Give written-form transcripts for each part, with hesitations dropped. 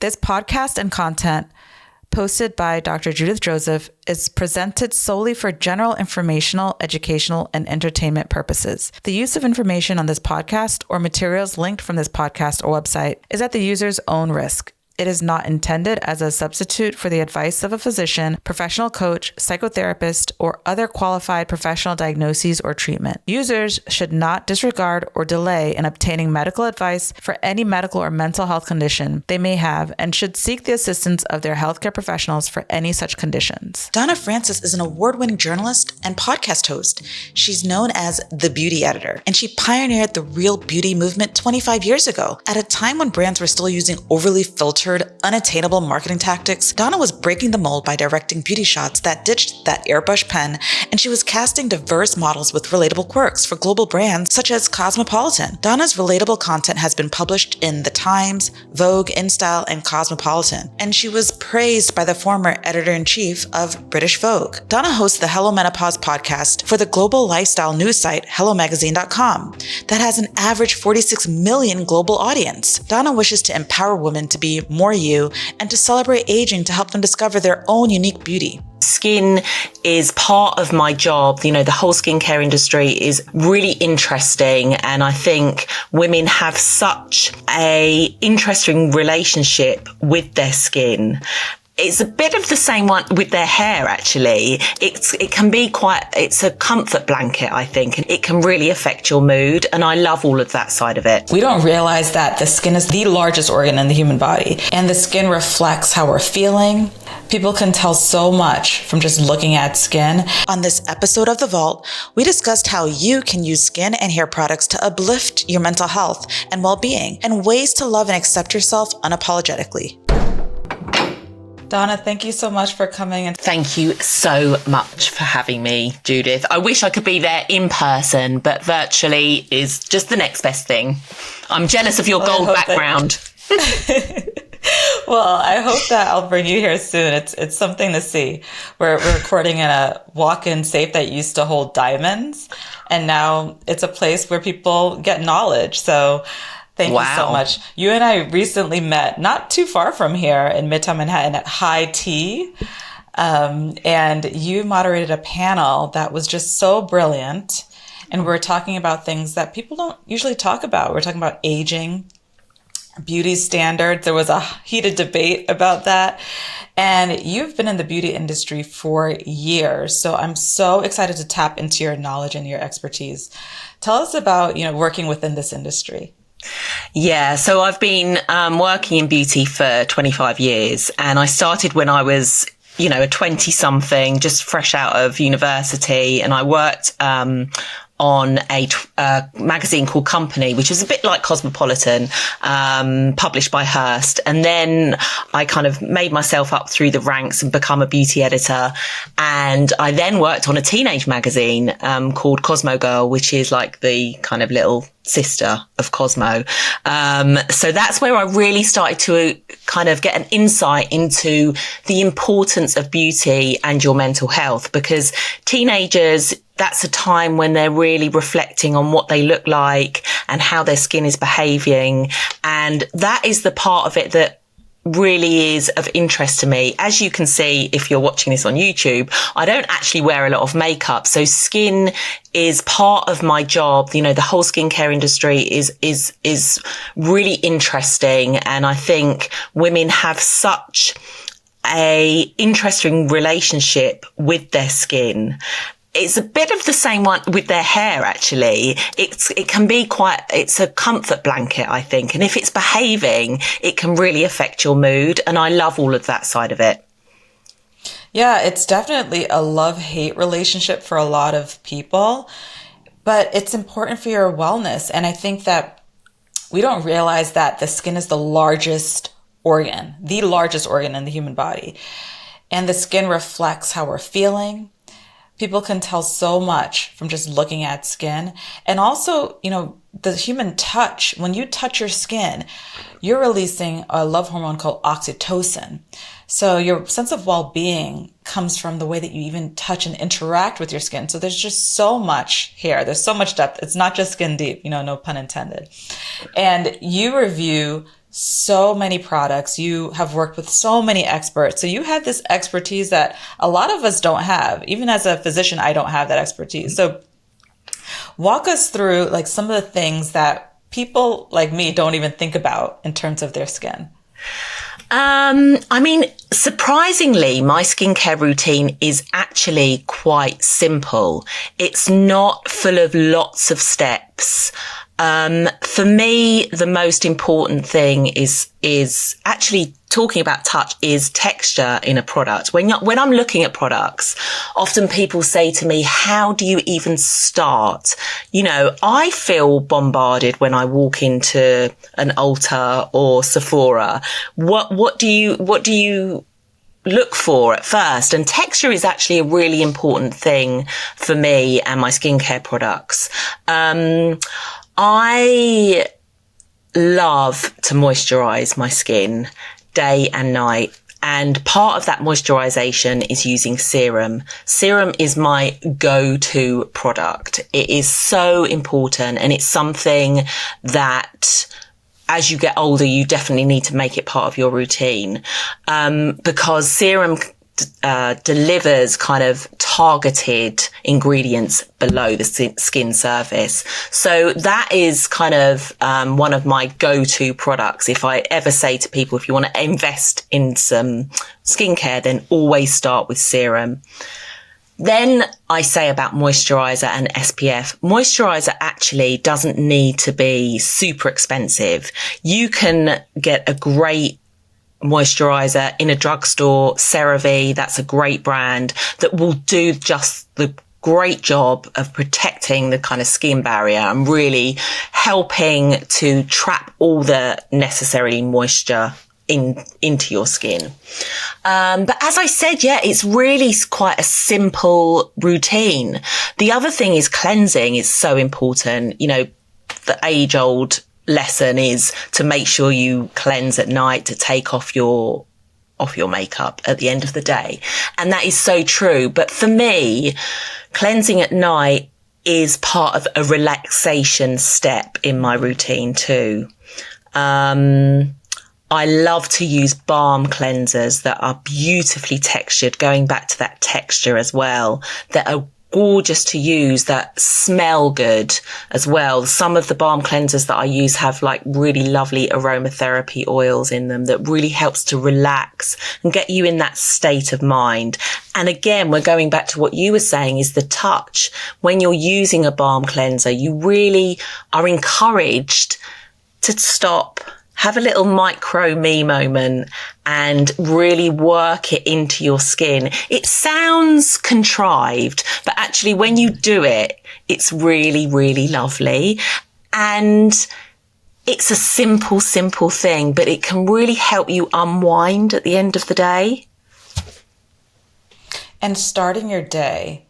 This podcast and content posted by Dr. Judith Joseph is presented solely for general informational, educational, and entertainment purposes. The use of information on this podcast or materials linked from this podcast or website is at the user's own risk. It is not intended as a substitute for the advice of a physician, professional coach, psychotherapist, or other qualified professional diagnoses or treatment. Users should not disregard or delay in obtaining medical advice for any medical or mental health condition they may have and should seek the assistance of their healthcare professionals for any such conditions. Donna Francis is an award-winning journalist and podcast host. She's known as the Beauty Editor, and she pioneered the real beauty movement 25 years ago. At a time when brands were still using overly filtered, unattainable marketing tactics, Donna was breaking the mold by directing beauty shots that ditched that airbrush pen, and she was casting diverse models with relatable quirks for global brands such as Cosmopolitan. Donna's relatable content has been published in The Times, Vogue, Instyle, and Cosmopolitan, and she was praised by the former Editor-in-Chief of British Vogue. Donna hosts the Hello Menopause podcast for the global lifestyle news site HelloMagazine.com that has an average 46 million global audience. Donna wishes to empower women to be more you and to celebrate aging to help them discover their own unique beauty. Skin is part of my job. You know, the whole skincare industry is really interesting. And I think women have such a interesting relationship with their skin. It's a bit of the same one with their hair, actually. It can be it's a comfort blanket, I think, and it can really affect your mood. And I love all of that side of it. We don't realize that the skin is the largest organ in the human body, and the skin reflects how we're feeling. People can tell so much from just looking at skin. On this episode of The Vault, we discussed how you can use skin and hair products to uplift your mental health and well-being, and ways to love and accept yourself unapologetically. Donna, thank you so much for coming. And thank you so much for having me, Judith. I wish I could be there in person, but virtually is just the next best thing. I'm jealous of your gold background. Well, I hope that I'll bring you here soon. It's something to see. We're recording in a walk-in safe that used to hold diamonds, and now it's a place where people get knowledge. So thank you so much. You and I recently met not too far from here in Midtown Manhattan at High Tea. And you moderated a panel that was just so brilliant. And we're talking about things that people don't usually talk about. We're talking about aging, beauty standards. There was a heated debate about that. And you've been in the beauty industry for years. So I'm so excited to tap into your knowledge and your expertise. Tell us about, working within this industry. Yeah, so I've been working in beauty for 25 years, and I started when I was, a 20-something, just fresh out of university, and I worked on a magazine called Company, which is a bit like Cosmopolitan, published by Hearst. And then I kind of made myself up through the ranks and become a beauty editor. And I then worked on a teenage magazine called Cosmo Girl, which is like the kind of little sister of Cosmo. So that's where I really started to kind of get an insight into the importance of beauty and your mental health, because teenagers, that's a time when they're really reflecting on what they look like and how their skin is behaving. And that is the part of it that really is of interest to me. As you can see, if you're watching this on YouTube, I don't actually wear a lot of makeup. So skin is part of my job. The whole skincare industry is really interesting. And I think women have such a interesting relationship with their skin. It's a bit of the same one with their hair, actually. It can be it's a comfort blanket, I think. And if it's behaving, it can really affect your mood. And I love all of that side of it. Yeah, it's definitely a love-hate relationship for a lot of people, but it's important for your wellness. And I think that we don't realize that the skin is the largest organ in the human body. And the skin reflects how we're feeling. People can tell so much from just looking at skin. And also, the human touch, when you touch your skin, you're releasing a love hormone called oxytocin. So your sense of well-being comes from the way that you even touch and interact with your skin. So there's just so much here. There's so much depth. It's not just skin deep, no pun intended. And you review so many products. You have worked with so many experts. So you have this expertise that a lot of us don't have. Even as a physician, I don't have that expertise. So walk us through like some of the things that people like me don't even think about in terms of their skin. I mean, surprisingly, my skincare routine is actually quite simple. It's not full of lots of steps. For me, the most important thing is actually talking about touch is texture in a product. When I'm looking at products, often people say to me, how do you even start? You know, I feel bombarded when I walk into an Ulta or Sephora. What do you look for at first? And texture is actually a really important thing for me and my skincare products. I love to moisturize my skin day and night. And part of that moisturization is using serum. Serum is my go-to product. It is so important, and it's something that as you get older, you definitely need to make it part of your routine, because serum delivers kind of targeted ingredients below the skin surface. So that is kind of one of my go-to products. If I ever say to people, if you want to invest in some skincare, then always start with serum. Then I say about moisturizer and SPF. Moisturizer actually doesn't need to be super expensive. You can get a great moisturizer in a drugstore, CeraVe, that's a great brand that will do just the great job of protecting the kind of skin barrier and really helping to trap all the necessary moisture into your skin. But as I said, yeah, it's really quite a simple routine. The other thing is cleansing is so important. You know, the age-old lesson is to make sure you cleanse at night, to take off your makeup at the end of the day. And that is so true. But for me, cleansing at night is part of a relaxation step in my routine too. I love to use balm cleansers that are beautifully textured, going back to that texture as well, that are gorgeous to use, that smell good as well. Some of the balm cleansers that I use have like really lovely aromatherapy oils in them that really helps to relax and get you in that state of mind. And again, we're going back to what you were saying is the touch. When you're using a balm cleanser, you really are encouraged to stop, have a little micro me moment and really work it into your skin. It sounds contrived, but actually when you do it, it's really, really lovely. And it's a simple, simple thing, but it can really help you unwind at the end of the day. And starting your day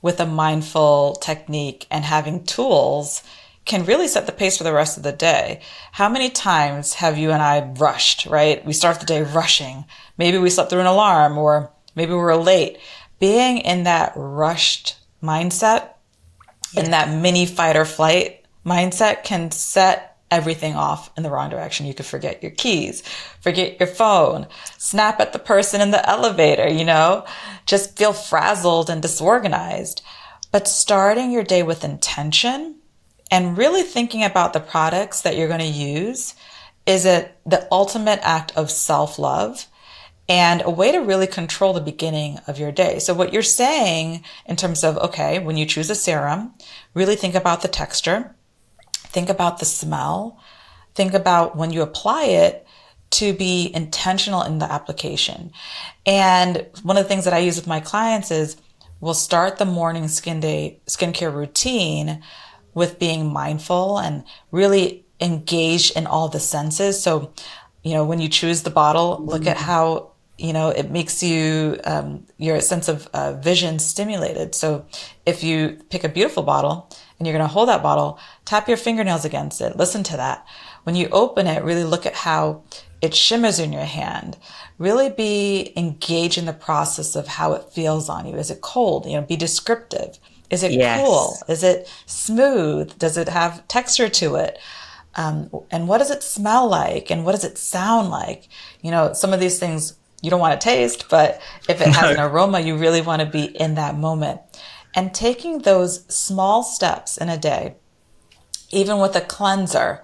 with a mindful technique and having tools can really set the pace for the rest of the day. How many times have you and I rushed, right? We start the day rushing. Maybe we slept through an alarm, or maybe we were late. Being in that rushed mindset, in that mini fight or flight mindset, can set everything off in the wrong direction. You could forget your keys, forget your phone, snap at the person in the elevator, you know, just feel frazzled and disorganized. But starting your day with intention and really thinking about the products that you're going to use is the ultimate act of self-love and a way to really control the beginning of your day. So what you're saying in terms of, okay, when you choose a serum, really think about the texture, think about the smell, think about when you apply it to be intentional in the application. And one of the things that I use with my clients is we'll start the morning skincare routine with being mindful and really engaged in all the senses. So, you know, when you choose the bottle, look at how, you know, it makes you, your sense of vision stimulated. So if you pick a beautiful bottle and you're going to hold that bottle, tap your fingernails against it. Listen to that. When you open it, really look at how it shimmers in your hand. Really be engaged in the process of how it feels on you. Is it cold? You know, be descriptive. Is it cool? Is it smooth? Does it have texture to it? And what does it smell like? And what does it sound like? Some of these things you don't want to taste, but if it has an aroma, you really want to be in that moment. And taking those small steps in a day, even with a cleanser,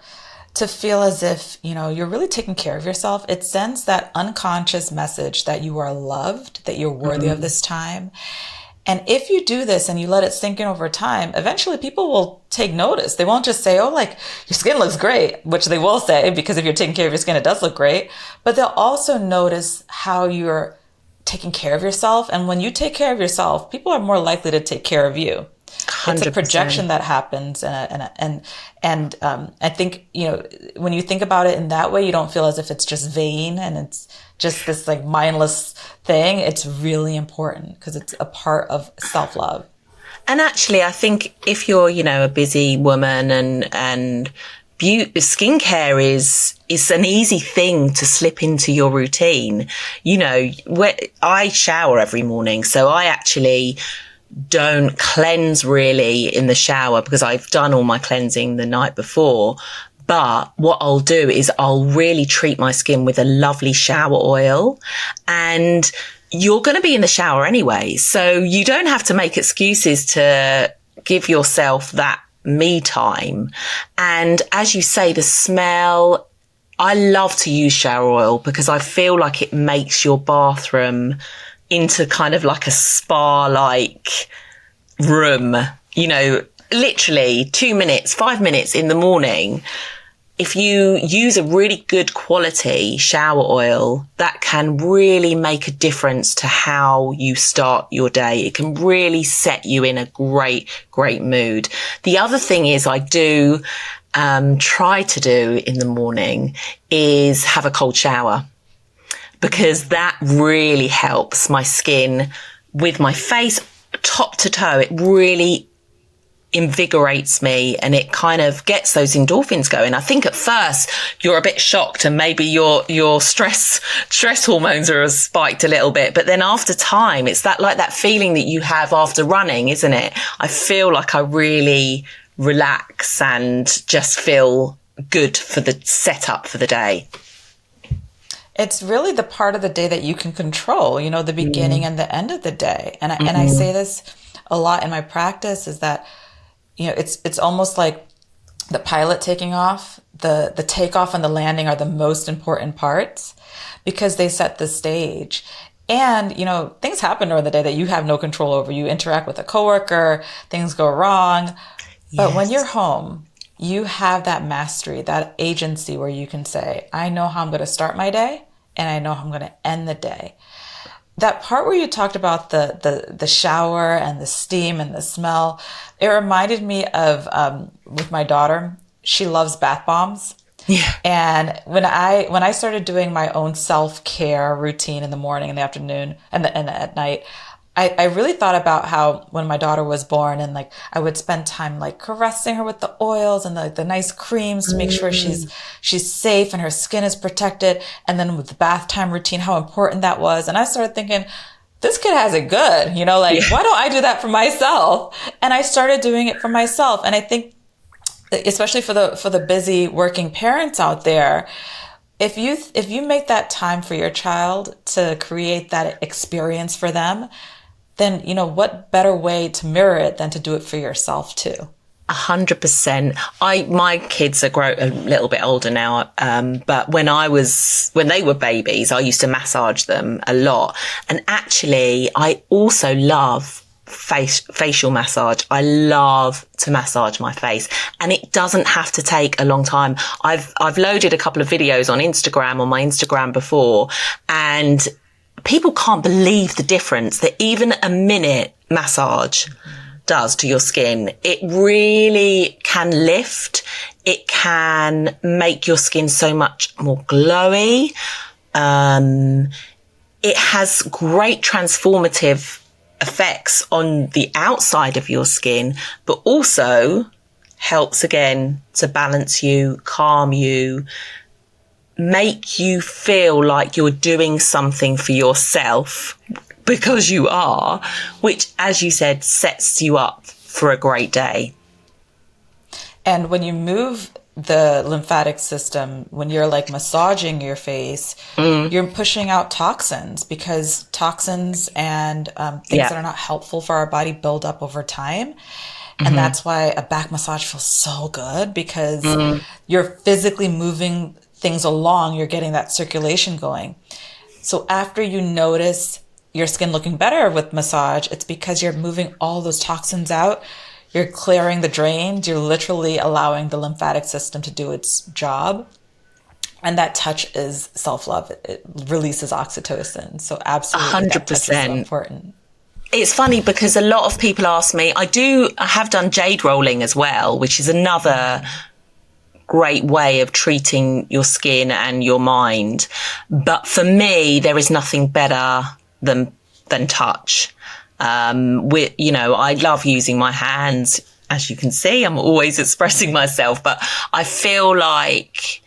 to feel as if, you're really taking care of yourself. It sends that unconscious message that you are loved, that you're worthy of this time. And if you do this and you let it sink in over time, eventually people will take notice. They won't just say, oh, like, your skin looks great, which they will say, because if you're taking care of your skin, it does look great. But they'll also notice how you're taking care of yourself. And when you take care of yourself, people are more likely to take care of you. 100%. It's a projection that happens. And I think, when you think about it in that way, you don't feel as if it's just vain and it's just this like mindless thing. It's really important because it's a part of self-love. And actually, I think if you're, a busy woman and skincare is an easy thing to slip into your routine. I shower every morning, so I actually don't cleanse really in the shower because I've done all my cleansing the night before. But what I'll do is I'll really treat my skin with a lovely shower oil, and you're going to be in the shower anyway. So you don't have to make excuses to give yourself that me time. And as you say, the smell, I love to use shower oil because I feel like it makes your bathroom into kind of like a spa-like room, literally 2 minutes, 5 minutes in the morning. If you use a really good quality shower oil, that can really make a difference to how you start your day. It can really set you in a great, great mood. The other thing is I do try to do in the morning is have a cold shower, because that really helps my skin with my face top to toe. It really invigorates me and it kind of gets those endorphins going. I think at first you're a bit shocked and maybe your stress hormones are spiked a little bit, but then after time, it's that feeling that you have after running, isn't it? I feel like I really relax and just feel good for the setup for the day. It's really the part of the day that you can control, the beginning and the end of the day. And I say this a lot in my practice is that, it's almost like the pilot taking off, the takeoff and the landing are the most important parts because they set the stage. And, things happen during the day that you have no control over. You interact with a coworker, things go wrong. But Yes. when you're home, you have that mastery, that agency where you can say, I know how I'm going to start my day and I know how I'm going to end the day. That part where you talked about the shower and the steam and the smell, it reminded me of with my daughter. She loves bath bombs. Yeah. And when I started doing my own self-care routine in the morning, in the afternoon, and at night, I really thought about how when my daughter was born and like I would spend time like caressing her with the oils and the nice creams to make sure she's safe and her skin is protected. And then with the bath time routine, how important that was. And I started thinking, this kid has it good, why don't I do that for myself? And I started doing it for myself. And I think especially for the busy working parents out there, if you make that time for your child to create that experience for them, then, what better way to mirror it than to do it for yourself too? 100%. My kids are a little bit older now, but when they were babies, I used to massage them a lot. And actually, I also love facial massage. I love to massage my face, and it doesn't have to take a long time. I've loaded a couple of videos on my Instagram before, and people can't believe the difference that even a minute massage does to your skin. It really can lift. It can make your skin so much more glowy. It has great transformative effects on the outside of your skin, but also helps again to balance you, calm you, make you feel like you're doing something for yourself because you are, which, as you said, sets you up for a great day. And when you move the lymphatic system, when you're like massaging your face, you're pushing out toxins, because toxins and things that are not helpful for our body build up over time. And that's why a back massage feels so good, because you're physically moving things along, you're getting that circulation going. So after you notice your skin looking better with massage, it's because you're moving all those toxins out. You're clearing the drains. You're literally allowing the lymphatic system to do its job. And that touch is self-love. It releases oxytocin. So absolutely, that touch is so 100%. important. It's funny because a lot of people ask me, I have done jade rolling as well, which is another great way of treating your skin and your mind. But for me, there is nothing better than touch. I love using my hands. As you can see, I'm always expressing myself, but I feel like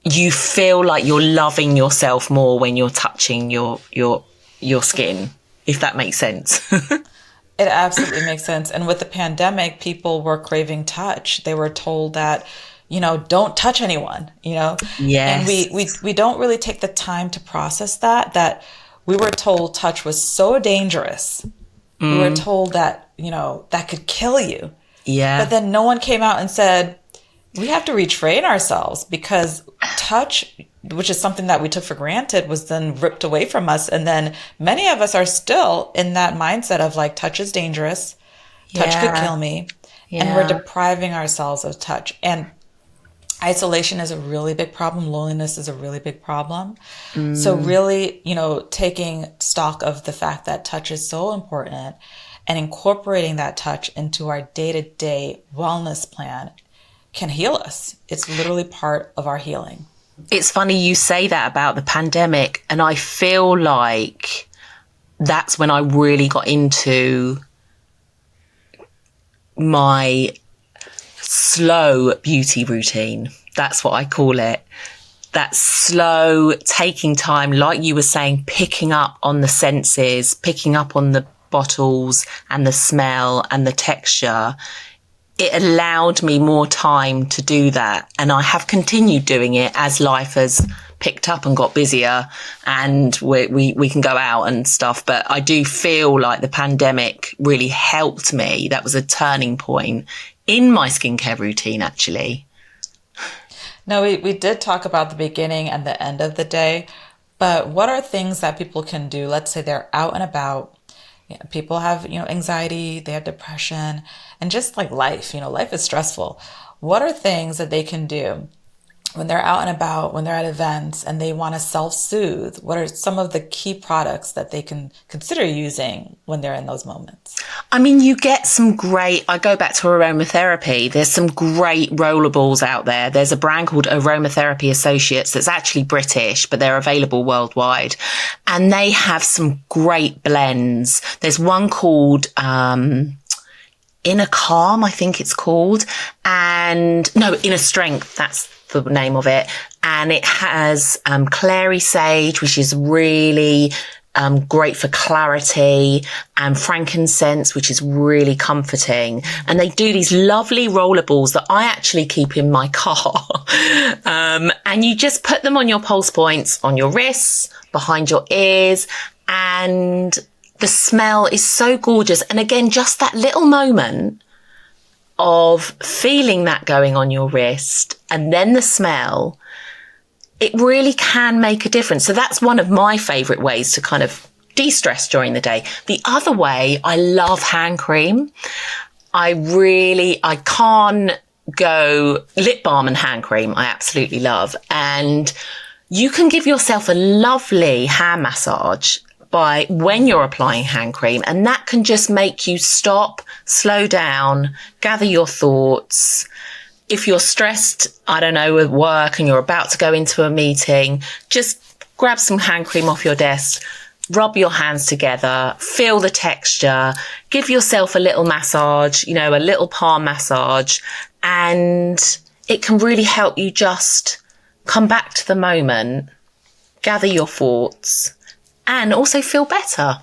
you feel like you're loving yourself more when you're touching your skin, if that makes sense. It absolutely makes sense. And with the pandemic, people were craving touch. They were told that, don't touch anyone, Yes. And we don't really take the time to process that we were told touch was so dangerous. We were told that, that could kill you. Yeah. But then no one came out and said, we have to retrain ourselves, because touch, which is something that we took for granted, was then ripped away from us. And then many of us are still in that mindset of like, touch is dangerous. Touch could kill me. Yeah. And we're depriving ourselves of touch. And isolation is a really big problem. Loneliness is a really big problem. So really, taking stock of the fact that touch is so important and incorporating that touch into our day-to-day wellness plan can heal us. It's literally part of our healing. It's funny you say that about the pandemic, and I feel like that's when I really got into my slow beauty routine. That's what I call it. That slow taking time, like you were saying, picking up on the senses, picking up on the bottles and the smell and the texture. It allowed me more time to do that. And I have continued doing it as life has picked up and got busier, and we can go out and stuff. But I do feel like the pandemic really helped me. That was a turning point in my skincare routine, actually. No, we did talk about the beginning and the end of the day, but what are things that people can do? Let's say they're out and about. People have, anxiety, they have depression, and just like life, life is stressful. What are things that they can do when they're out and about, when they're at events and they want to self-soothe? What are some of the key products that they can consider using when they're in those moments? I mean, you get some great, I go back to aromatherapy. There's some great rollables out there. There's a brand called Aromatherapy Associates that's actually British, but they're available worldwide. And they have some great blends. There's one called, Inner Calm, I think it's called. Inner Strength, that's the name of it. And it has clary sage, which is really great for clarity, and frankincense, which is really comforting. And they do these lovely rollables that I actually keep in my car. And you just put them on your pulse points, on your wrists, behind your ears, and the smell is so gorgeous. And again, just that little moment of feeling that going on your wrist and then the smell, it really can make a difference. So that's one of my favorite ways to kind of de-stress during the day. The other way, I love hand cream. I can't go lip balm and hand cream. I absolutely love. And you can give yourself a lovely hand massage when you're applying hand cream, and that can just make you stop, slow down, gather your thoughts. If you're stressed, I don't know, with work and you're about to go into a meeting, just grab some hand cream off your desk, rub your hands together, feel the texture, give yourself a little massage, a little palm massage, and it can really help you just come back to the moment, gather your thoughts, and also feel better.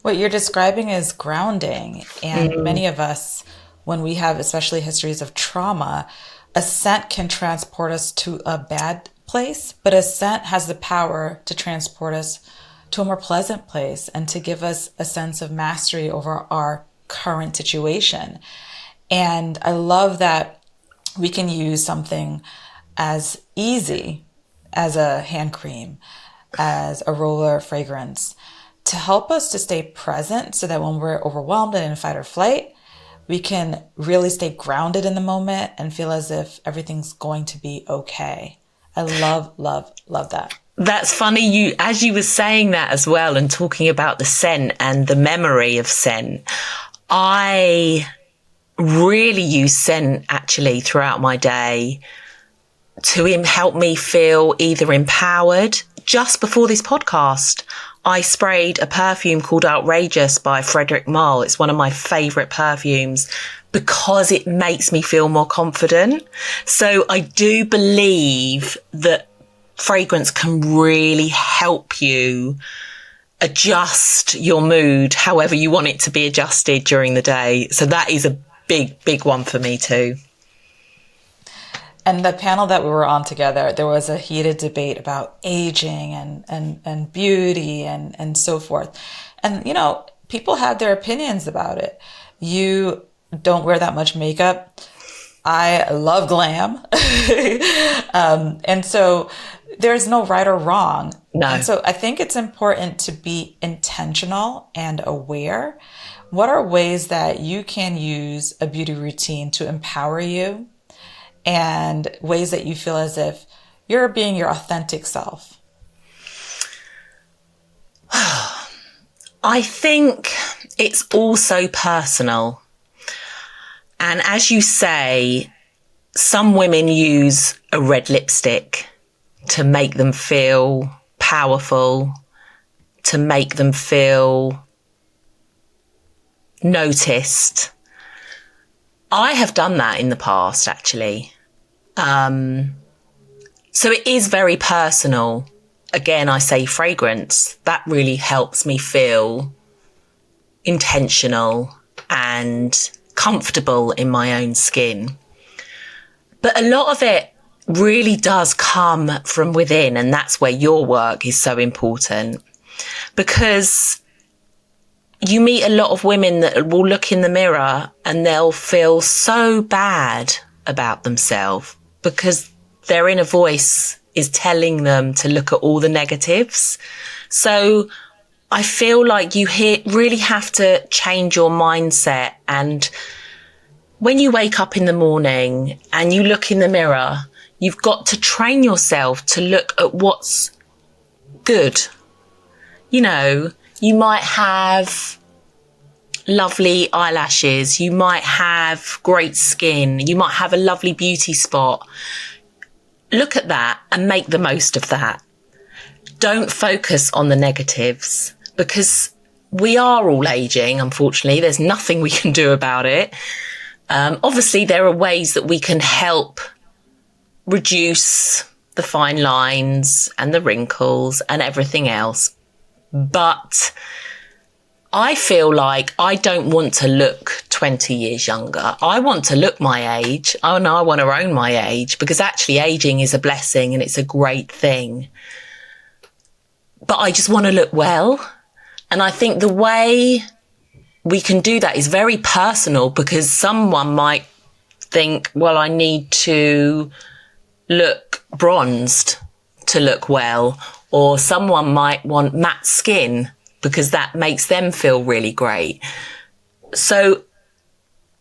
What you're describing is grounding. And many of us, when we have especially histories of trauma, a scent can transport us to a bad place, but a scent has the power to transport us to a more pleasant place and to give us a sense of mastery over our current situation. And I love that we can use something as easy as a hand cream, as a roller fragrance, to help us to stay present so that when we're overwhelmed and in fight or flight, we can really stay grounded in the moment and feel as if everything's going to be okay. I love, love, love that. That's funny. As you were saying that as well and talking about the scent and the memory of scent, I really use scent actually throughout my day to help me feel either empowered. Just before this podcast, I sprayed a perfume called Outrageous by Frederic Malle. It's one of my favourite perfumes because it makes me feel more confident. So I do believe that fragrance can really help you adjust your mood however you want it to be adjusted during the day. So that is a big, big one for me too. And the panel that we were on together, there was a heated debate about aging and beauty and so forth. And, you know, people have their opinions about it. You don't wear that much makeup. I love glam. And so there's no right or wrong. No. And so I think it's important to be intentional and aware. What are ways that you can use a beauty routine to empower you, and ways that you feel as if you're being your authentic self? I think it's also personal. And as you say, some women use a red lipstick to make them feel powerful, to make them feel noticed. I have done that in the past, actually. So it is very personal. Again, I say fragrance. That really helps me feel intentional and comfortable in my own skin. But a lot of it really does come from within, and that's where your work is so important, because you meet a lot of women that will look in the mirror and they'll feel so bad about themselves because their inner voice is telling them to look at all the negatives. So I feel like you really have to change your mindset. And when you wake up in the morning and you look in the mirror, you've got to train yourself to look at what's good. You know, you might have lovely eyelashes, you might have great skin, you might have a lovely beauty spot. Look at that and make the most of that. Don't focus on the negatives, because we are all aging, unfortunately. There's nothing we can do about it. Obviously, there are ways that we can help reduce the fine lines and the wrinkles and everything else. But I feel like I don't want to look 20 years younger. I want to look my age. Oh no, I want to own my age, because actually aging is a blessing and it's a great thing. But I just want to look well. And I think the way we can do that is very personal, because someone might think, well, I need to look bronzed to look well, or someone might want matte skin because that makes them feel really great. So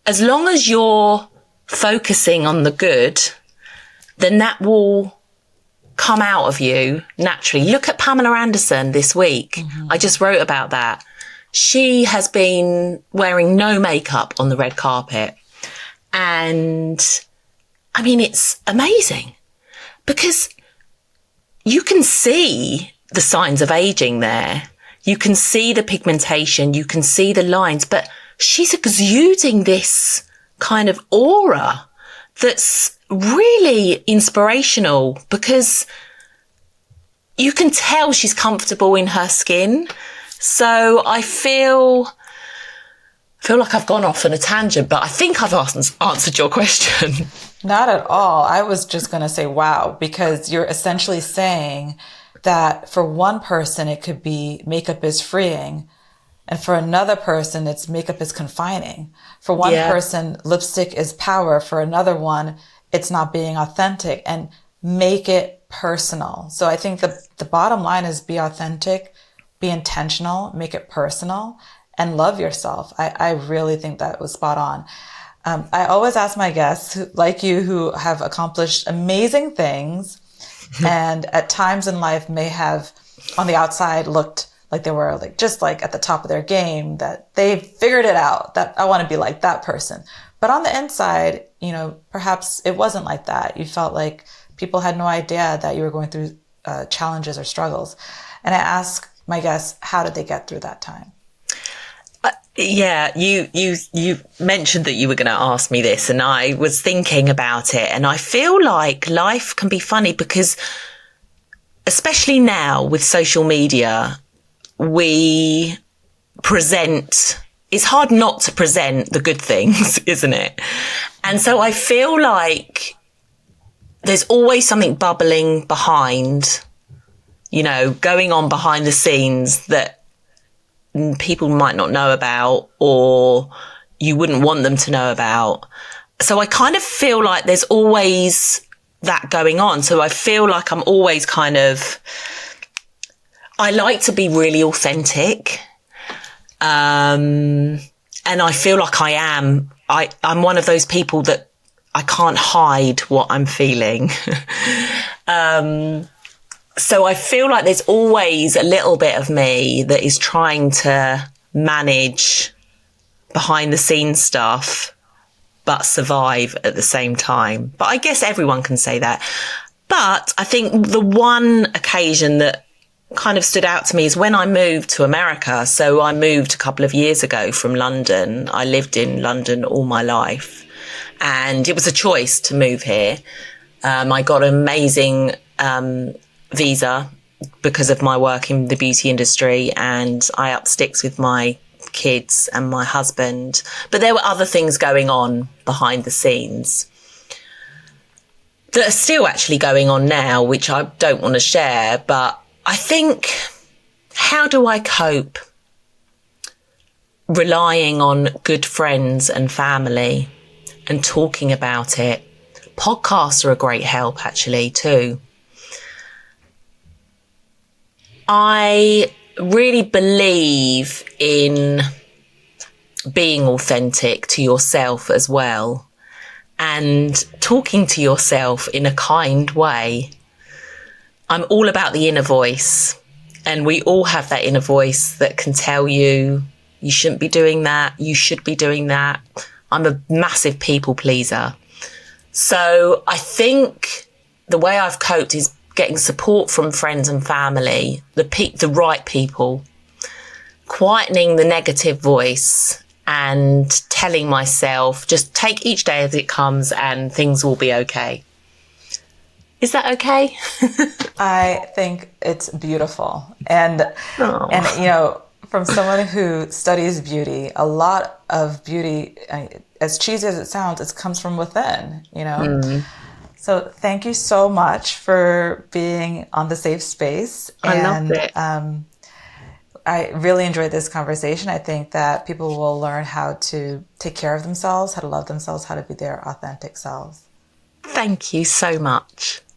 as long as you're focusing on the good, then that will come out of you naturally. Look at Pamela Anderson this week. Mm-hmm. I just wrote about that. She has been wearing no makeup on the red carpet. And I mean, it's amazing because you can see the signs of aging there. You can see the pigmentation, you can see the lines, but she's exuding this kind of aura that's really inspirational, because you can tell she's comfortable in her skin. So I feel I feel like I've gone off on a tangent, but I think I've answered your question. Not at all. I was just going to say, wow, because you're essentially saying that for one person, it could be makeup is freeing. And for another person, it's makeup is confining. For one person, lipstick is power. For another one, it's not being authentic, and make it personal. So I think the bottom line is be authentic, be intentional, make it personal, and love yourself. I really think that was spot on. I always ask my guests, like you, who have accomplished amazing things and at times in life may have on the outside looked like they were like just like at the top of their game, that they figured it out, that I want to be like that person. But on the inside, you know, perhaps it wasn't like that. You felt like people had no idea that you were going through challenges or struggles. And I ask my guests, how did they get through that time? Yeah, you mentioned that you were going to ask me this, and I was thinking about it, and I feel like life can be funny because, especially now with social media, we present, it's hard not to present the good things, isn't it? And so I feel like there's always something bubbling behind, you know, going on behind the scenes that people might not know about, or you wouldn't want them to know about. So I kind of feel like there's always that going on. So I feel like I'm always I like to be really authentic. And I feel like I am. I'm one of those people that I can't hide what I'm feeling. So I feel like there's always a little bit of me that is trying to manage behind the scenes stuff, but survive at the same time. But I guess everyone can say that. But I think the one occasion that kind of stood out to me is when I moved to America. So I moved a couple of years ago from London. I lived in London all my life, and it was a choice to move here. I got an amazing visa because of my work in the beauty industry, and I upped sticks with my kids and my husband. But there were other things going on behind the scenes that are still actually going on now, which I don't want to share. But I think, how do I cope? Relying on good friends and family and talking about it. Podcasts are a great help actually too. I really believe in being authentic to yourself as well, and talking to yourself in a kind way. I'm all about the inner voice, and we all have that inner voice that can tell you, you shouldn't be doing that, you should be doing that. I'm a massive people pleaser. So I think the way I've coped is getting support from friends and family, the right people, quietening the negative voice and telling myself, just take each day as it comes and things will be okay. Is that okay? I think it's beautiful. And you know, from someone who studies beauty, a lot of beauty, as cheesy as it sounds, it comes from within, you know? So thank you so much for being on the Safe Space. I loved it. I really enjoyed this conversation. I think that people will learn how to take care of themselves, how to love themselves, how to be their authentic selves. Thank you so much.